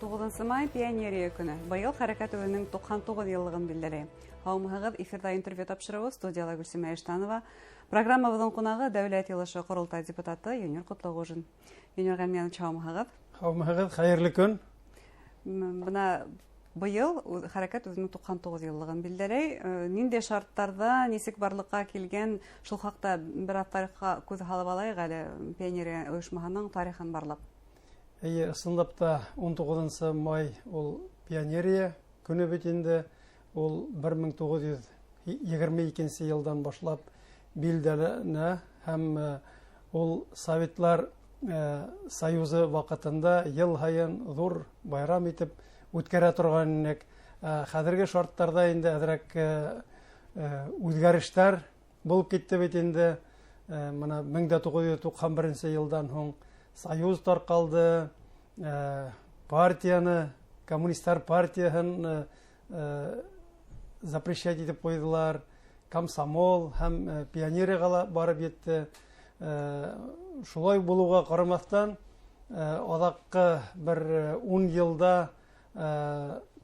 19 май пионерия көне. Быел хәрәкәт үгенең 99 еллыгын билдәләй. Һаумыгыз эфирда интервью тапшыруы студияда Гөлсемә Эштанова. Программабызның кунагы Дәүләт Йылышы Курултай депутаты Юнир Кутлугужин. Юнир гәмнән һаумыгыз. Һаумыгыз, хәерле көн. Бына быел хәрәкәт үгенең 99 еллыгын билдәләй. Нинди шартларда, нисек барлыкка килгән, шул хакта бер тарихка күз салып алайык әле пионерия оешмаһының тарихын барлап. Ысынлапта 19 май ул пионерия көне бит инде. Ул 1922 елдан башлап билдәләнә һәм ул Советлар Союзы вакытында ел һайын зур байрам итеп үткәрә торган идек. Хәзерге шартларда инде әзрәк үзгәрешләр булып китте бит инде. Менә 1991 елдан һуң Союз таркалды, партияны, коммунисттар партияһын запрещать итеп куйдылар, комсомол һәм пионерияга барып җитте. Шулай булуга карамастан, адаккы бер 10 елда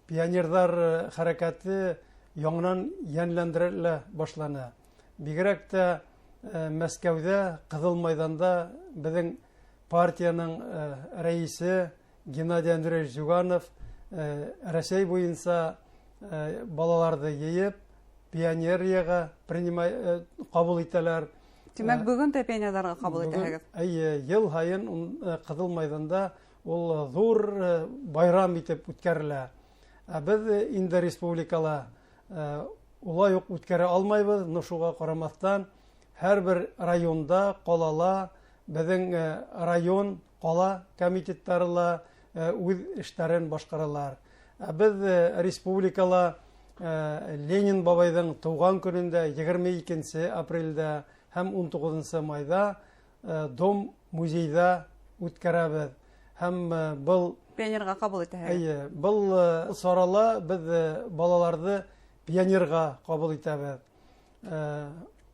пионерлар хәрәкәте яңадан яньләндерелә башлана. Бигрәк тә Мәскәүдә, Кызыл мәйданда безнең партияның рәисе Геннадий Андреевич Зюганов Россия буенча балаларды ейеп, пионерияга принимает кабул итәләр. Димәк, бүген дә пионерларга кабул итәләр. Ел һайын Кызыл мәйданда ул зур байрам итеп үткәрелә. Без инде республикала улай ук үткәрә алмайбыз. Шуңа карамастан һәрбер районда, калала безнең район, кала комитетлары үз эшләрен башкаралар. Без республикала Ленин бабайның туган көнендә 22 апрельдә һәм 19 майда Дом музейда үткәрәбез. Һәм был пионерга кабул итәләр. Был сарала без балаларды пионерга кабул итәбез.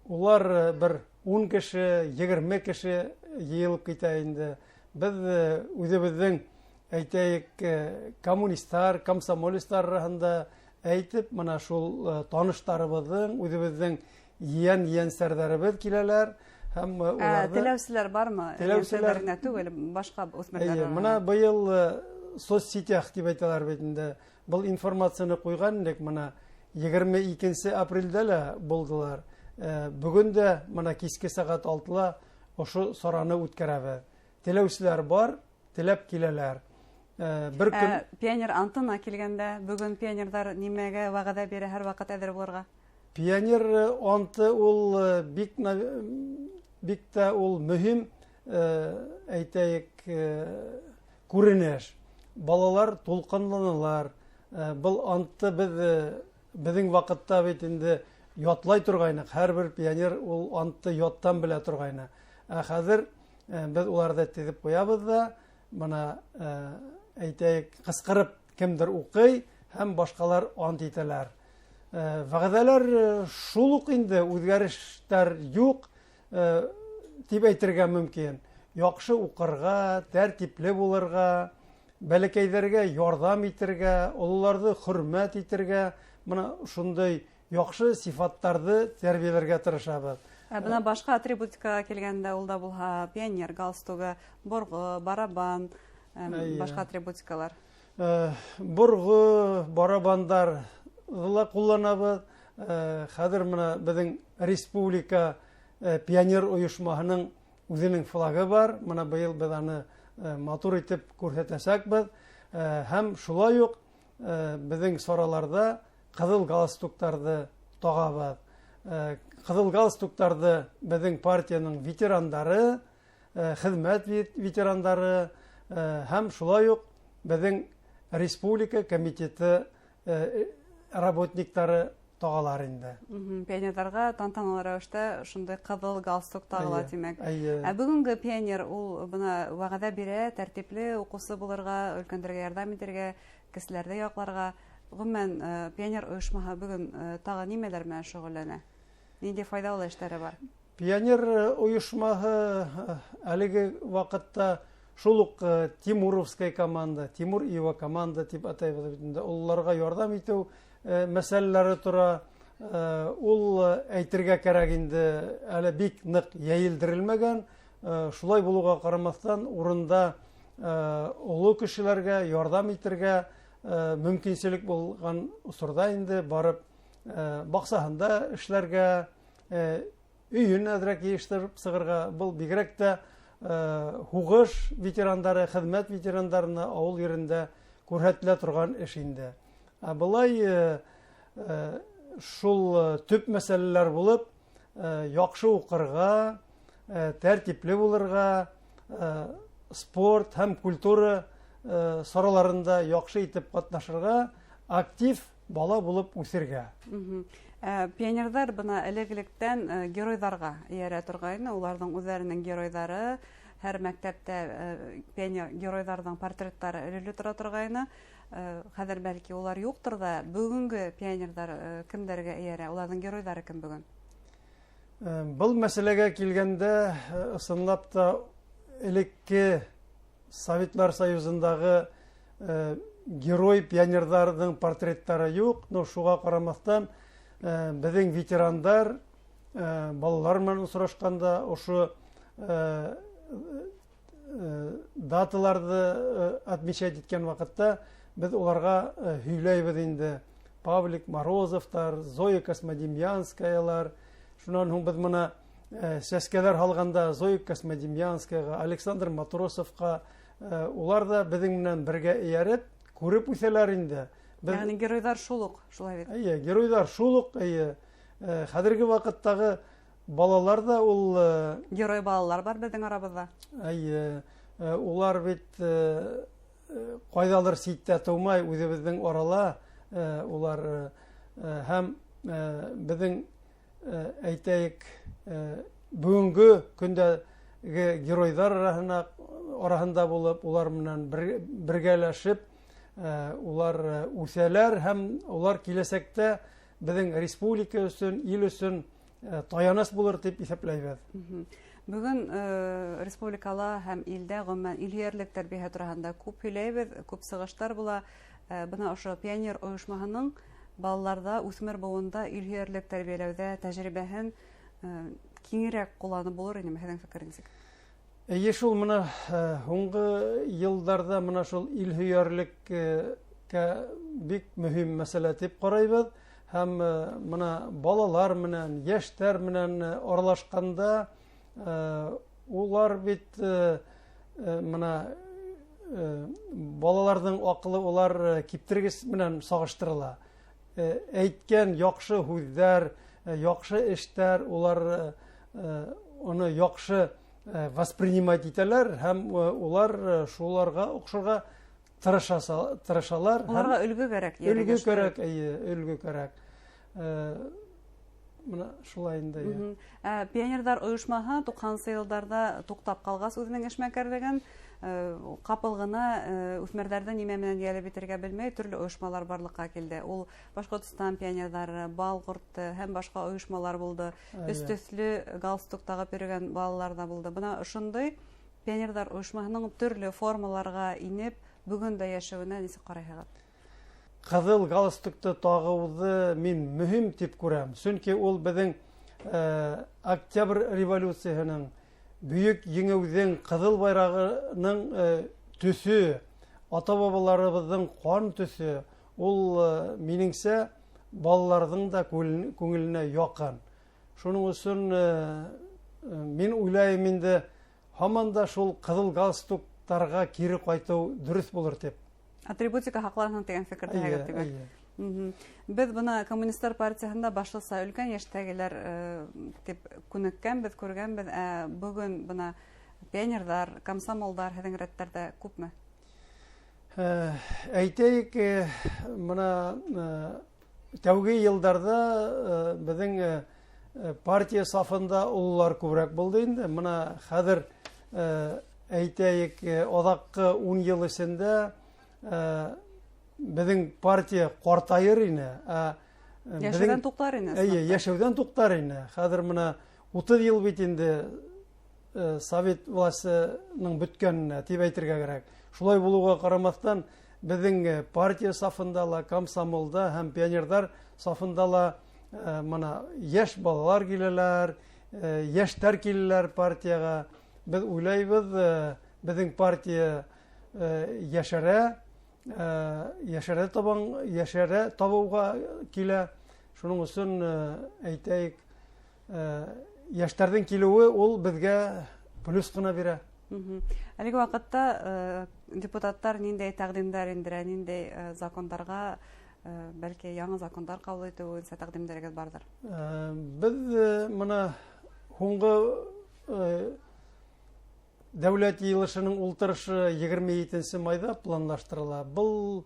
Улар бер 10 кеше, 20 кеше йыелып китә инде. Без үзебезнең әйтәйек коммунисттар, комсомолистлар арасында әйтеп, менә шул таныштарыбызның, үзебезнең яньсәрдәребез киләләр. Һәм теләүселәр бармы? Теләүселәр генә түгел, башка үсмерләр. Менә быел соцсетях дип әйтәләр бит инде. Был информацияны куйган идек, менә 22 апрельдә лә булдылар. Бүген дә менә киске сагат 6-ла ошо сараны үткәрәбез. Теләүселәр бар, теләп киләләр. Бер көн пионер антына килгәндә, бүген пионерлар нимәгә вәгъдә бирә, һәр вакыт әзер булырга? Пионер анты ул бик тә ул мөһим, әйтәйек, күренеш. Балалар тулкынланалар. Был анты безнең вакытта бит инде ятлай торгайны. Һәрбер пионер ул анты яттан белә торгайны. Хәзер без уларда тезеп куябыз да, менә әйтәйек, кыскырып кемдер укый һәм башкалар ант итәләр. Вәгъдәләр шул ук инде, үзгәрешләр юк дип әйтергә мөмкин. Яхшы укырга, тәртипле булырга, бәләкәйләргә ярдәм итәргә, олыларды хөрмәт итәргә, менә шундый яхшы сифаттарды тәрбияләргә тырышабыз. Бuna башка атрибутикага килгәндә ул да булһа, пионер галстугы, боргы, барабан, башка атрибутикалар. Боргы, барабандар кулланабыз. Хәзер менә безнең республика пионер оешмаһының үзенең флагы бар. Менә быел без аны матур итеп күрсәтәчәкбез. Һәм шулай ук безнең сараларда кызыл галстуктарды тагабыз. Кызыл галстуктарды безнең партияның ветерандары, хезмәт ветерандары һәм шулай ук безнең республика комитеты работниклары тагалар инде. Пионерларга тантаналы рәвештә шундый кызыл галстук тагыла димәк. Бүгенге пионер ул бuna вәгъдә бирә, тәртипле укусы булырга, өлкәннәргә ярдәм итәргә, кешеләрне якларга. Гомумән пионер оешмаһы бүген тагы нимәләр белән шөгыльләнә? Нинди файдалы эшләре бар? Пионер оешмаһы әлеге вакытта шул ук Тимуровская команда, Тимур Ива команда дип атайбыз бит инде. Улларга ярдәм итү мәсьәләләре тора. Ул әйтергә кирәк инде әле бик нык яелдерелмәгән. Шулай булуга карамастан урында олы кешеләргә ярдәм итәргә мөмкинчелек булган усурда инде барып баксаһында эшләргә, өйен әзрәк җыештырып сыгырга, бул бигрәк тә хугыш ветерандары, хезмәт ветерандарына авыл yerендә күрһәтелә торган эш инде. Булай шул төп мәсьәләләр булып, яхшы укырга, тәртипле булырга, спорт һәм культура сараларында яхшы итеп катнашырга, актив бала булып үсергә. Пионерлар бына элек-электән геройларга иярә торгайны, уларның үзләренең геройлары, һәр мәктәптә пионер геройларның портреттары элеле тора торгайны. Хәзер бәлки улар юктыр да, бүгенге пионерлар кемдәргә иярә, уларның геройлары кем бүген? Бұл мәсьәләгә килгәндә, ысынлап та элекке Советлар Союзындагы герой пионерларның портреттары юк, но шуга карамастан безнең ветерандар балалар белән очрашканда ошо даталарды отмечать иткән вакытта без уларга һөйләйбез инде. Павлик Морозовтар, Зоя Космодемьянскаялар, шуннан һуң без моны сәскәләр һалганда Зоя Космодемьянскаяга, Александр Матросовка, улар да безнең белән бергә ияреп күреп үсәләр инде. Ягъни геройлар шулык, шулай бит. Геройлар шулык, хәзерге вакыттагы балалар да ул герой балалар бар безнең арабызда. Улар бит кайдалыр ситтә тумай, үзебезнең арала, улар һәм безнең әйтәйек бүгенге көндәге геройлар арасында булып, улар белән бергәләшеп, улар үсәләр һәм улар киләсәктә безнең республика өчен, ил өчен таяныс булыр дип исәпләйбез. Бүген республикала һәм илдә гомумән илһөярлек тәрбиясе турында күп һөйләйбез, күп сыгыштар була. Бына ошо пионер оешмаһының балаларда, үсмер буында илһөярлек тәрбияләүдә тәҗрибәһен киңрәк кулланып булыр инде, һезнең фикерегез? Шул менә һуңгы елларда менә шул илһөярлеккә бик мөһим мәсьәлә дип карайбыз. Һәм менә балалар менән, яшьтәр менән аралашканда, улар бит менә балаларның акылы улар киптергес менән сагыштырыла. Әйткән яхшы һүзләр, яхшы эштәр, улар аны яхшы воспринимать итәләр һәм улар шуларга охшарга тырышалар. Уларга өлгө кирәк. Өлгө кирәк. Менә шулай инде. Пионерлар оешмаһы 90 елларда туктап калгас үзенең эшмәкәрлеген, капыл гына үсмерләрдә нимә белән ялып битергә белмәй төрле оешмалар барлыкка килде. Ул Башкортстан пионерлары, Балгорты һәм башка оешмалар булды. Өстөсле галстук тагып йөргән балалар да булды. Бына шундый пионерлар оешмаһының төрле формаларга инеп бүген дә яшәвенә нисек карайсыз? Кызыл галстукты тагуды мин мөһим дип күрәм. Чөнки ул безнең Октябрь революциясының бүйек еңеүдән кызыл байрагының төсе, ата-бабаларыбызның кан төсе, ул минеңсә балаларның да күңеленә якын. Шуның өчен мин уйлайм инде һаман да шул кызыл галстуктарга кире кайту дөрес булыр дип. Атрибутика хакларының дигән фикердә ягып. Без бына коммунистлар партиясында башласа өлкән яшьтәгеләр дип күнеккәнбез, күргәнбез. Бүген бына пионерлар, комсомолдар һезнең рәттәрдә күпме? Әйтәйек, бына тәүге елларда безнең партия сафында уллар күбрәк булды инде. Бына хәзер әйтәйек, адаккы 10 ел эчендә безнең партия картайыр ине. Яшәүдән туктар ине. Яшәүдән туктар ине. Хәзер менә 30 ел бит инде совет властының бүткәненә дип әйтергә кирәк. Шулай булуга карамастан, безнең партия сафында ла, комсомолда һәм пионерлар сафында ла мына яшь балалар киләләр, яшьтәр киләләр партияга. Без уйлайбыз, безнең партия яшәрә табуга килә. Шуның өчен әйтәйек, яшьтәрнең килүе ул безгә плюс кына бирә. Әлеге вакытта депутаттар ниндәй тәкъдимнәр индерә, ниндәй законнарга, бәлки яңа законнар кабул итү тәкъдимнәрегез бардыр? Без моны һуңгы дәүләт йыелышының ултырышы 27 майда планлаштырыла. Бұл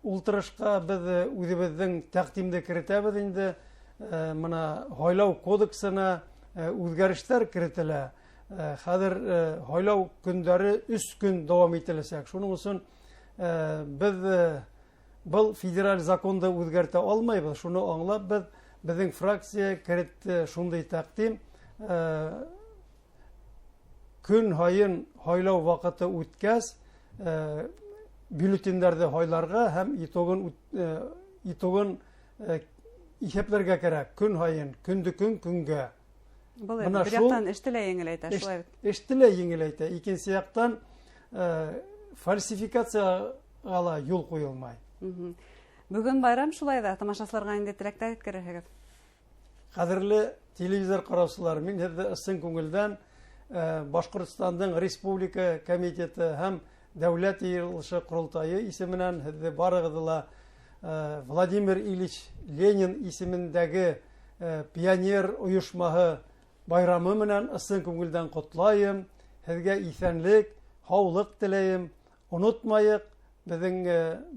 ултырышка без үзебезнең тәкъдимне кертәбез инде. Моны һайлау кодексына үзгәрешләр кертелә. Хәзер һайлау көндәре 3 көн дәвам ителәчәк. Шуның өчен без бұл федераль законда үзгәртә алмайбыз. Шуны аңлап безнең фракция кертте шундый тәкъдим. Көн һайын һайлау вакыты үткәс, бюллетеннәрне һайларга һәм итогын исәпләргә кирәк. Көн һайын, көнгә. Бу бер яктан эштелә еңеләйтә, шулай бит. Эштелә еңеләйтә. Икенче яктан фальсификацияга юл куелмай. Бүген байрам, шулай да тамашачыларга инде теләктәр иткерәһегез. Кадерле телевизор караучылар, мин һеҙҙе ысын күңелдән Башҡортостандың Республика комитеты һәм Дәүләт йыйылышы Ҡоролтайы исеменән һеҙҙе барығыҙҙы ла Владимир Ильич Ленин исемендәге пионер ойошмаһы байрамы менән ысын күңелдән ҡотлайым. Һеҙгә иҫәнлек, һаулыҡ теләйем. Онотмайыҡ беҙҙең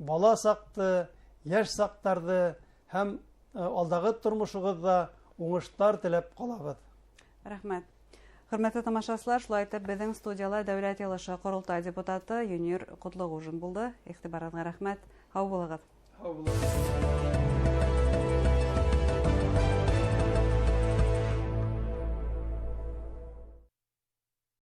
бала саҡты, йәш саҡтарҙы һәм алдағы тормошығыҙҙа уңыштар теләп ҡалабыҙ. Рәхмәт. Хөрмәтле тамашасылар, шулай итеп безнең студияла Дәүләт йыйылышы Ҡоролтай депутаты Юнир Кутлугужин булды. Иғтибарығыҙға рәхмәт. Һау булығыҙ.